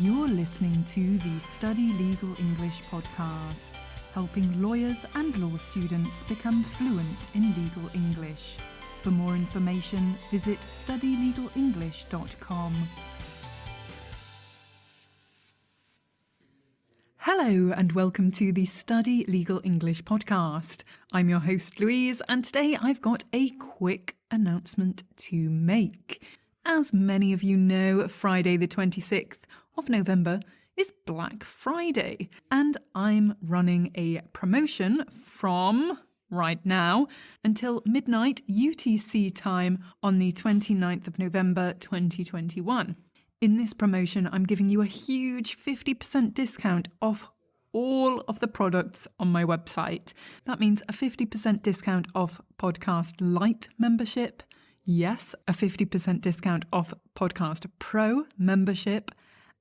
You're listening to the Study Legal English podcast, helping lawyers and law students become fluent in legal English. For more information, visit studylegalenglish.com. Hello and welcome to the Study Legal English podcast. I'm your host Louise, and today I've got a quick announcement to make. As many of you know, Friday the 26th of November is Black Friday, and I'm running a promotion from right now until midnight UTC time on the 29th of November 2021. In this promotion, I'm giving you a huge 50% discount off all of the products on my website. That means a 50% discount off Podcast Lite membership. Yes, a 50% discount off Podcast Pro membership,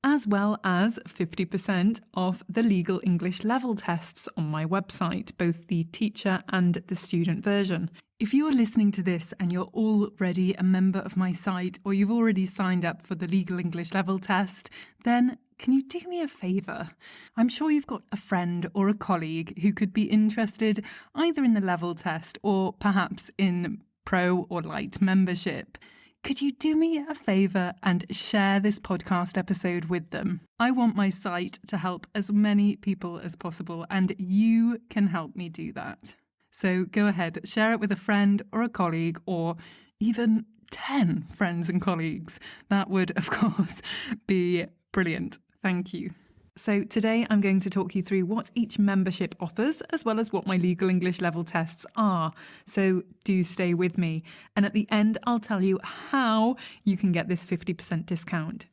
as well as 50% off the legal English level tests on my website, both the teacher and the student version. If you're listening to this and you're already a member of my site, or you've already signed up for the legal English level test, then can you do me a favour? I'm sure you've got a friend or a colleague who could be interested either in the level test or perhaps in Pro or Lite membership. Could you do me a favour and share this podcast episode with them? I want my site to help as many people as possible, and you can help me do that. So go ahead, share it with a friend or a colleague, or even 10 friends and colleagues. That would, of course, be brilliant. Thank you. So today I'm going to talk you through what each membership offers, as well as what my legal English level tests are. So do stay with me. And at the end, I'll tell you how you can get this 50% discount.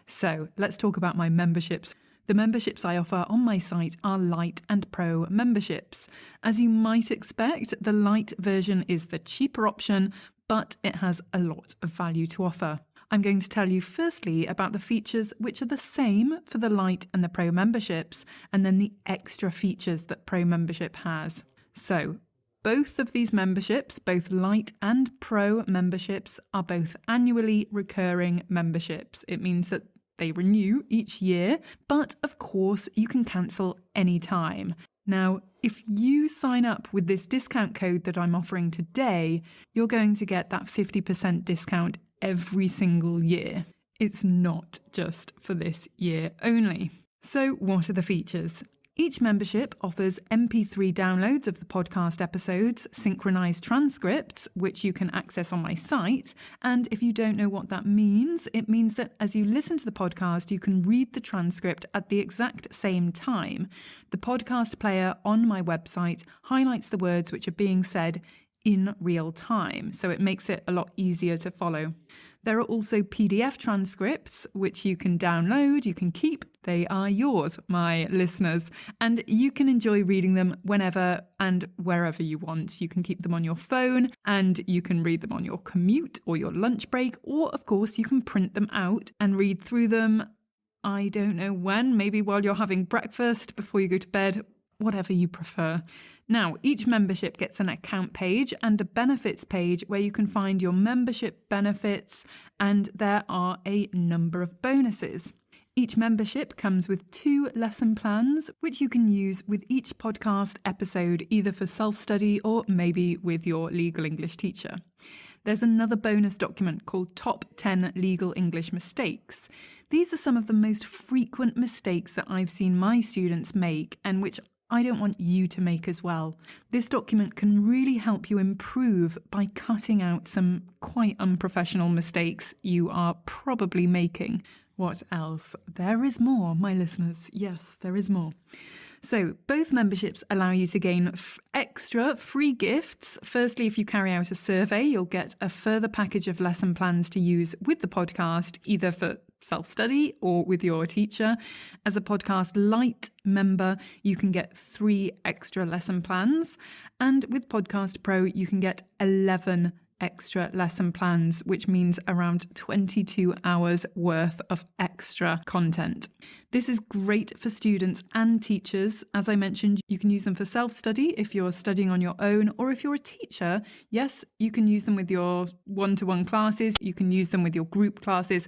So let's talk about my memberships. The memberships I offer on my site are Lite and Pro memberships. As you might expect, the Lite version is the cheaper option, but it has a lot of value to offer. I'm going to tell you firstly about the features which are the same for the Lite and the Pro memberships, and then the extra features that Pro membership has. So, both of these memberships, both Lite and Pro memberships, are both annually recurring memberships. It means that they renew each year, but of course you can cancel any time. Now, if you sign up with this discount code that I'm offering today, you're going to get that 50% discount every single year. It's not just for this year only. So what are the features? Each membership offers MP3 downloads of the podcast episodes, synchronized transcripts, which you can access on my site. And if you don't know what that means, it means that as you listen to the podcast, you can read the transcript at the exact same time. The podcast player on my website highlights the words which are being said in real time, so it makes it a lot easier to follow. There are also PDF transcripts which you can download, you can keep. They are yours, my listeners, and you can enjoy reading them whenever and wherever you want. You can keep them on your phone, and you can read them on your commute or your lunch break, or of course you can print them out and read through them, I don't know when, maybe while you're having breakfast, before you go to bed, whatever you prefer. Now, each membership gets an account page and a benefits page where you can find your membership benefits, and there are a number of bonuses. Each membership comes with 2 lesson plans, which you can use with each podcast episode, either for self-study or maybe with your legal English teacher. There's another bonus document called Top 10 Legal English Mistakes. These are some of the most frequent mistakes that I've seen my students make, and which I don't want you to make as well. This document can really help you improve by cutting out some quite unprofessional mistakes you are probably making. What else? There is more, my listeners. Yes, there is more. So both memberships allow you to gain extra free gifts. Firstly, if you carry out a survey, you'll get a further package of lesson plans to use with the podcast, either for self-study or with your teacher. As a Podcast Lite member, you can get 3 extra lesson plans. And with Podcast Pro, you can get 11 extra lesson plans, which means around 22 hours worth of extra content. This is great for students and teachers. As I mentioned, you can use them for self-study if you're studying on your own, or if you're a teacher, yes, you can use them with your one-to-one classes, you can use them with your group classes,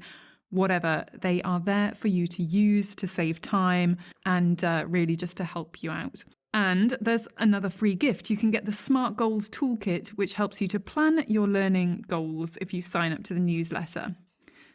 whatever. They are there for you to use to save time and really just to help you out. And there's another free gift. You can get the Smart Goals Toolkit, which helps you to plan your learning goals if you sign up to the newsletter.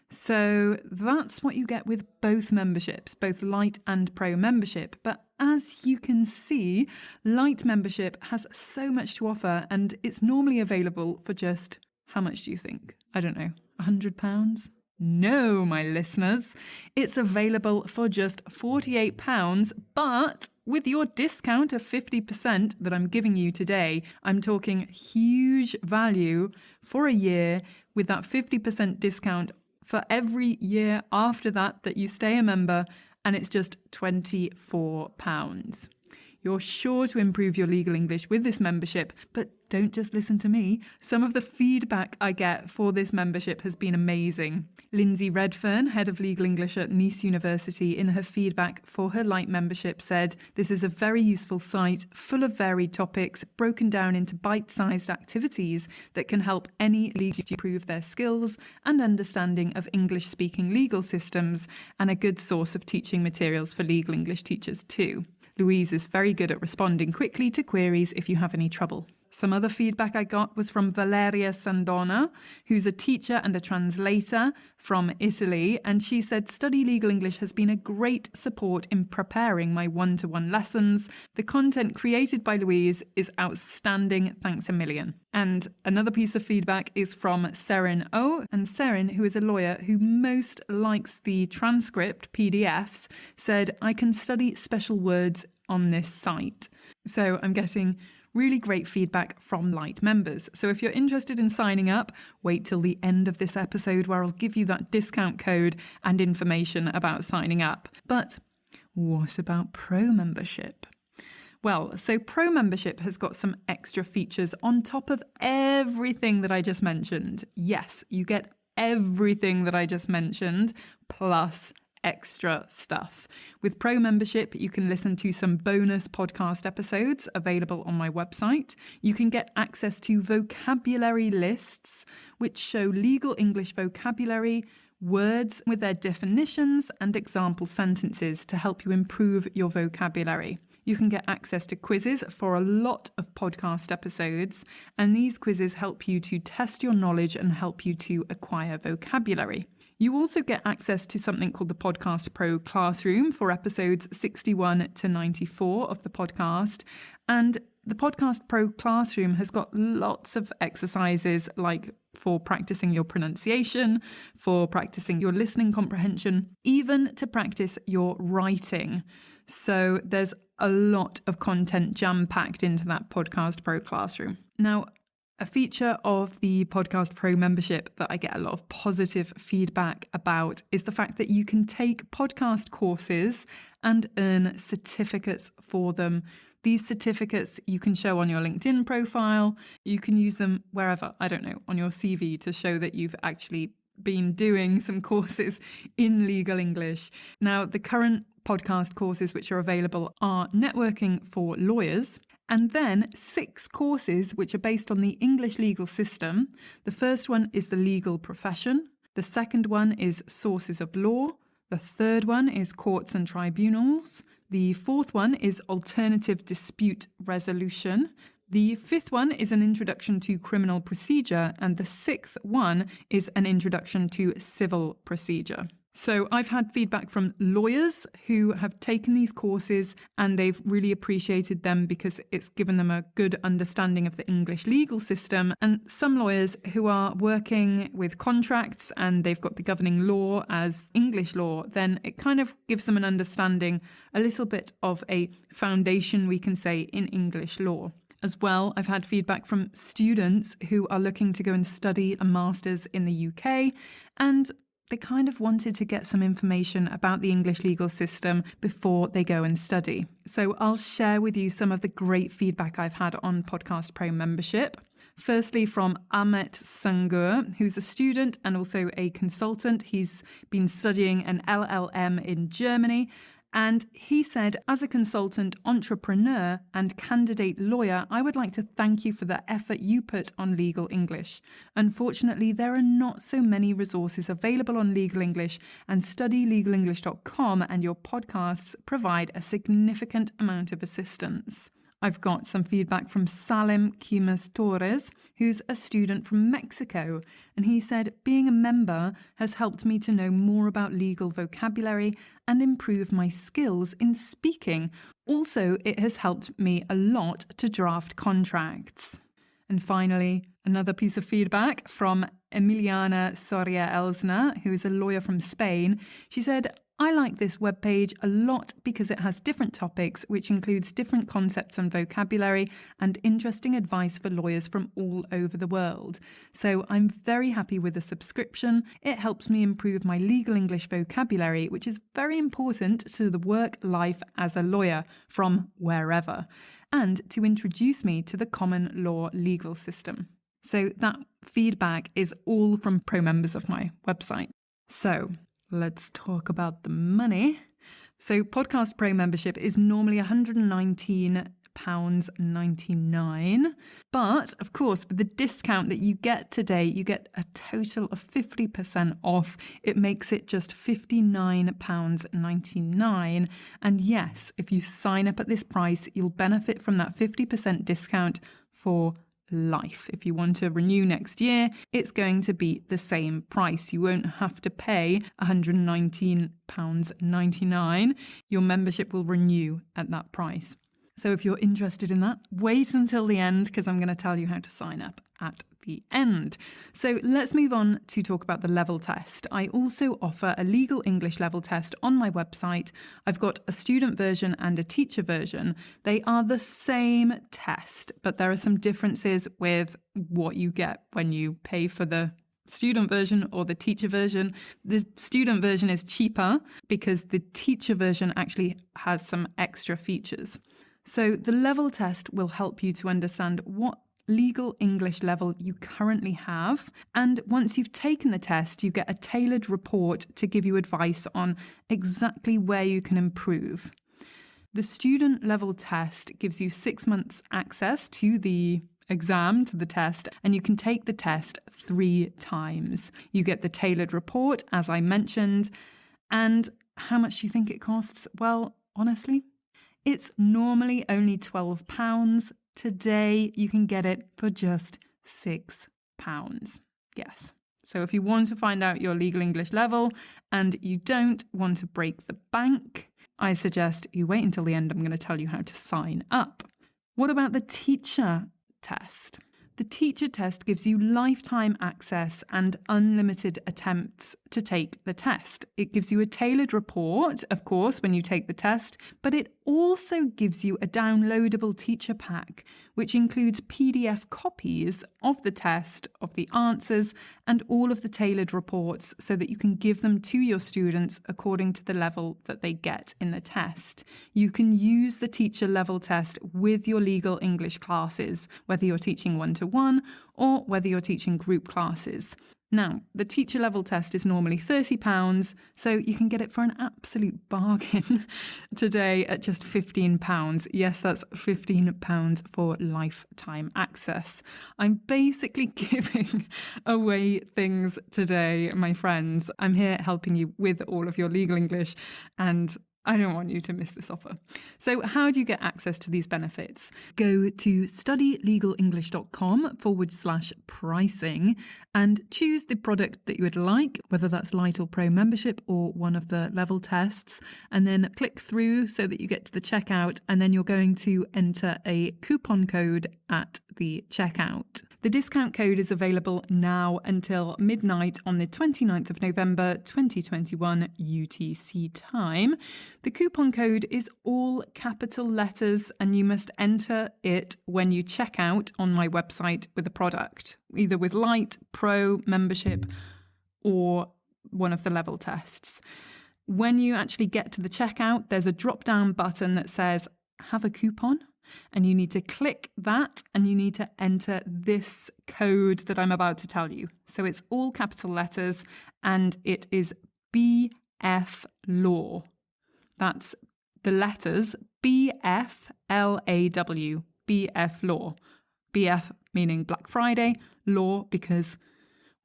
So that's what you get with both memberships, both Lite and Pro membership. But as you can see, Lite membership has so much to offer, and it's normally available for just, how much do you think? I don't know, £100? No, my listeners, it's available for just £48, but with your discount of 50% that I'm giving you today, I'm talking huge value for a year with that 50% discount for every year after that you stay a member, and it's just £24. You're sure to improve your legal English with this membership, but don't just listen to me. Some of the feedback I get for this membership has been amazing. Lindsay Redfern, head of legal English at Nice University, in her feedback for her Lite membership said, "This is a very useful site, full of varied topics, broken down into bite-sized activities that can help any legal student improve their skills and understanding of English-speaking legal systems, and a good source of teaching materials for legal English teachers too. Louise is very good at responding quickly to queries if you have any trouble." Some other feedback I got was from Valeria Sandona, who's a teacher and a translator from Italy, and she said, "Study Legal English has been a great support in preparing my one-to-one lessons. The content created by Louise is outstanding. Thanks a million." And another piece of feedback is from Serin O. And Serin, who is a lawyer who most likes the transcript PDFs, said, "I can study special words on this site." So I'm getting really great feedback from Lite members. So if you're interested in signing up, wait till the end of this episode where I'll give you that discount code and information about signing up. But what about Pro membership? Well, so Pro membership has got some extra features on top of everything that I just mentioned. Yes, you get everything that I just mentioned, plus extra stuff. With Pro membership, you can listen to some bonus podcast episodes available on my website. You can get access to vocabulary lists, which show legal English vocabulary, words with their definitions and example sentences to help you improve your vocabulary. You can get access to quizzes for a lot of podcast episodes, and these quizzes help you to test your knowledge and help you to acquire vocabulary. You also get access to something called the Podcast Pro Classroom for episodes 61 to 94 of the podcast. And the Podcast Pro Classroom has got lots of exercises like for practicing your pronunciation, for practicing your listening comprehension, even to practice your writing. So there's a lot of content jam-packed into that Podcast Pro Classroom. Now, a feature of the Podcast Pro membership that I get a lot of positive feedback about is the fact that you can take podcast courses and earn certificates for them. These certificates you can show on your LinkedIn profile. You can use them wherever, I don't know, on your CV to show that you've actually been doing some courses in legal English. Now, the current podcast courses which are available are Networking for Lawyers, and then 6 courses which are based on the English legal system. The first one is the legal profession. The second one is sources of law. The third one is courts and tribunals. The fourth one is alternative dispute resolution. The fifth one is an introduction to criminal procedure. And the sixth one is an introduction to civil procedure. So I've had feedback from lawyers who have taken these courses and they've really appreciated them because it's given them a good understanding of the English legal system. And some lawyers who are working with contracts and they've got the governing law as English law, then it kind of gives them an understanding, a little bit of a foundation, we can say, in English law. As well, I've had feedback from students who are looking to go and study a master's in the UK, and they kind of wanted to get some information about the English legal system before they go and study. So I'll share with you some of the great feedback I've had on Podcast Pro membership. Firstly, from Ahmet Sungur, who's a student and also a consultant. He's been studying an LLM in Germany, And he said, as a consultant, entrepreneur, and candidate lawyer, I would like to thank you for the effort you put on legal English. Unfortunately, there are not so many resources available on legal English, and studylegalenglish.com and your podcasts provide a significant amount of assistance. I've got some feedback from Salim Quimas Torres, who's a student from Mexico, and he said, being a member has helped me to know more about legal vocabulary and improve my skills in speaking. Also, it has helped me a lot to draft contracts. And finally, another piece of feedback from Emiliana Soria Elsner, who is a lawyer from Spain. She said, I like this webpage a lot because it has different topics, which includes different concepts and vocabulary and interesting advice for lawyers from all over the world. So I'm very happy with the subscription. It helps me improve my legal English vocabulary, which is very important to the work life as a lawyer from wherever, and to introduce me to the common law legal system. So that feedback is all from pro members of my website. So let's talk about the money. So Podcast Pro membership is normally £119.99. But of course, with the discount that you get today, you get a total of 50% off. It makes it just £59.99. And yes, if you sign up at this price, you'll benefit from that 50% discount for life. If you want to renew next year, it's going to be the same price. You won't have to pay £119.99. Your membership will renew at that price. So if you're interested in that, wait until the end because I'm going to tell you how to sign up at the end. So let's move on to talk about the level test. I also offer a legal English level test on my website. I've got a student version and a teacher version. They are the same test, but there are some differences with what you get when you pay for the student version or the teacher version. The student version is cheaper because the teacher version actually has some extra features. So the level test will help you to understand what legal English level you currently have. And once you've taken the test, you get a tailored report to give you advice on exactly where you can improve. The student level test gives you 6 months access to the exam, to the test, and you can take the test 3 times. You get the tailored report, as I mentioned. And how much do you think it costs? Well, honestly, it's normally only £12. Today, you can get it for just £6. Yes. So if you want to find out your legal English level and you don't want to break the bank, I suggest you wait until the end. I'm going to tell you how to sign up. What about the teacher test? The teacher test gives you lifetime access and unlimited attempts to take the test. It gives you a tailored report, of course, when you take the test, but it also gives you a downloadable teacher pack, which includes PDF copies of the test, of the answers, and all of the tailored reports so that you can give them to your students according to the level that they get in the test. You can use the teacher level test with your legal English classes, whether you're teaching one-to-one or whether you're teaching group classes. Now, the teacher level test is normally £30, so you can get it for an absolute bargain today at just £15. Yes, that's £15 for lifetime access. I'm basically giving away things today, my friends. I'm here helping you with all of your legal English, and I don't want you to miss this offer. So how do you get access to these benefits? Go to studylegalenglish.com/pricing and choose the product that you would like, whether that's Light or Pro membership or one of the level tests, and then click through so that you get to the checkout, and then you're going to enter a coupon code at the checkout. The discount code is available now until midnight on the 29th of November 2021 UTC time. The coupon code is all capital letters and you must enter it when you check out on my website with a product, either with Light, Pro, membership, or one of the level tests. When you actually get to the checkout, there's a drop-down button that says, have a coupon. And you need to click that and you need to enter this code that I'm about to tell you. So it's all capital letters and it is BF Law. That's the letters BFLAW, BF Law. BF meaning Black Friday, law because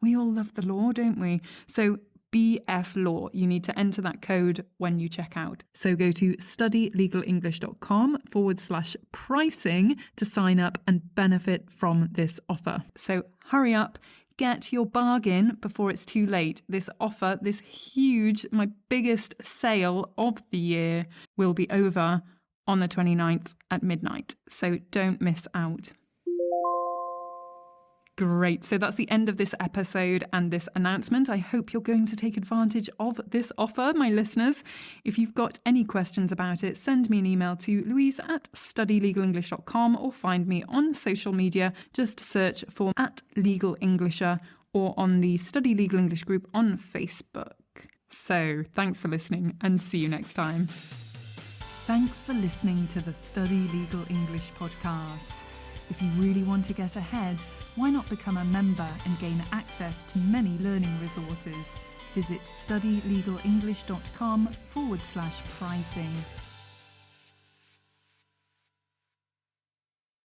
we all love the law, don't we? So BF Law, you need to enter that code when you check out. So go to studylegalenglish.com/pricing to sign up and benefit from this offer. So hurry up, get your bargain before it's too late. This offer, this huge, my biggest sale of the year, will be over on the 29th at midnight. So don't miss out. Great. So that's the end of this episode and this announcement. I hope you're going to take advantage of this offer, my listeners. If you've got any questions about it, send me an email to louise@studylegalenglish.com or find me on social media. Just search for @legalenglisher or on the Study Legal English group on Facebook. So thanks for listening and see you next time. Thanks for listening to the Study Legal English podcast. If you really want to get ahead, why not become a member and gain access to many learning resources? Visit studylegalenglish.com/pricing.